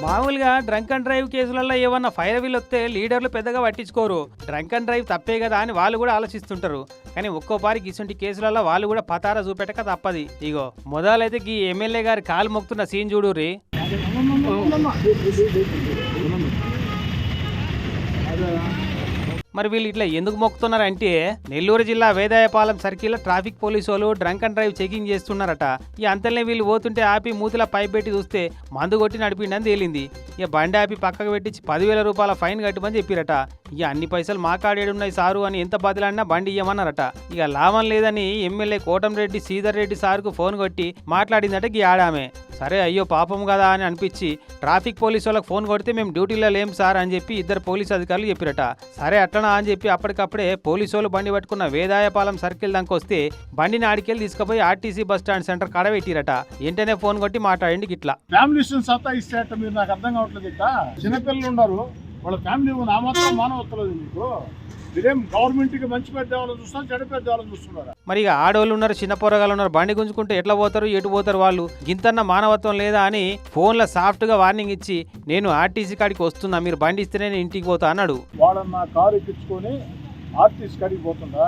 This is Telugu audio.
మామూలుగా డ్రంక్ అండ్ డ్రైవ్ కేసులలో ఏమన్నా ఫైర్ వీల్ వస్తే లీడర్లు పెద్దగా పట్టించుకోరు. డ్రంక్ అండ్ డ్రైవ్ తప్పే కదా అని వాళ్ళు కూడా ఆలోచిస్తుంటారు. కానీ ఒక్కోపారికి ఇటువంటి కేసులలో వాళ్ళు కూడా పతారా చూపెట్టక తప్పది. ఇగో మొదలైతే ఈ ఎమ్మెల్యే గారి కాలు మొక్కుతున్న సీన్ చూడుర్రి. మరి వీళ్ళు ఇట్లా ఎందుకు మొక్కుతున్నారంటే నెల్లూరు జిల్లా వేదాయపాలెం సర్కిల్ ట్రాఫిక్ పోలీసు వాళ్ళు డ్రంక్ అండ్ డ్రైవ్ చెకింగ్ చేస్తున్నారట. ఈ అంతలనే వీళ్ళు పోతుంటే ఆపి మూతిలా పైప్ పెట్టి చూస్తే మందు కొట్టి నడిపిండని తేలింది. ఇక బండి ఆపి పక్కకు పెట్టించి 10,000 రూపాయల ఫైన్ కట్టమని చెప్పిరట. ఇక అన్ని పైసలు మా కాడేడున్నాయి సారు అని ఎంత బదిలాడినా బండి ఇయ్యమన్నారట. ఇక లాభం లేదని ఎమ్మెల్యే కోటంరెడ్డి శ్రీధర్ రెడ్డి సార్కు ఫోన్ కొట్టి మాట్లాడిందట ఈ ఆడామే. సరే అయ్యో పాపం కదా అని అనిపించి ట్రాఫిక్ పోలీసు వాళ్ళకి ఫోన్ కొడితే మేము డ్యూటీలో లేం సార్ అని చెప్పి ఇద్దరు పోలీసు అధికారులు చెప్పిరట. సరే అట్లనా అని చెప్పి అప్పటికప్పుడే పోలీసు వాళ్ళు బండి పట్టుకున్న వేదాయపాలెం సర్కిల్ దానికి వస్తే బండిని ఆడికెళ్ళి తీసుకుపోయి ఆర్టీసీ బస్ స్టాండ్ సెంటర్ కాడ పెట్టిరట. వెంటనే ఫోన్ కొట్టి మాట్లాడండి ఇట్లా. ఫ్యామిలీస్ సత్తా ఇస్తే మీరు నాకు అర్థం కావట్లేదు. ఇట్లా చిన్నపిల్లలు ఉన్నారు, వాళ్ళ ఫ్యామిలీ నా మాత్రం మానవత్తలేదు. మీకు మీరేం గవర్నమెంట్ కి మంచి పెద్దవాళ్ళని చూస్తున్నారు, చెడు పెద్దవాళ్ళని చూస్తున్నారా? మరి ఇక ఆడవాళ్ళు ఉన్నారు, చిన్న పోరగాళ్ళు ఉన్నారు, బండి గుంజుకుంటే ఎట్లా పోతారు, ఎటు పోతారు వాళ్ళు? గింతన్న మానవత్వం లేదా అని ఫోన్లో సాఫ్ట్ గా వార్నింగ్ ఇచ్చి నేను ఆర్టీసీ కాడికి వస్తున్నా, మీరు బండి ఇస్తేనే నేను ఇంటికి పోతా అన్నాడు. వాళ్ళన్న కారు ఎక్కించుకొని ఆర్టీసీ కాడికి పోతుందా?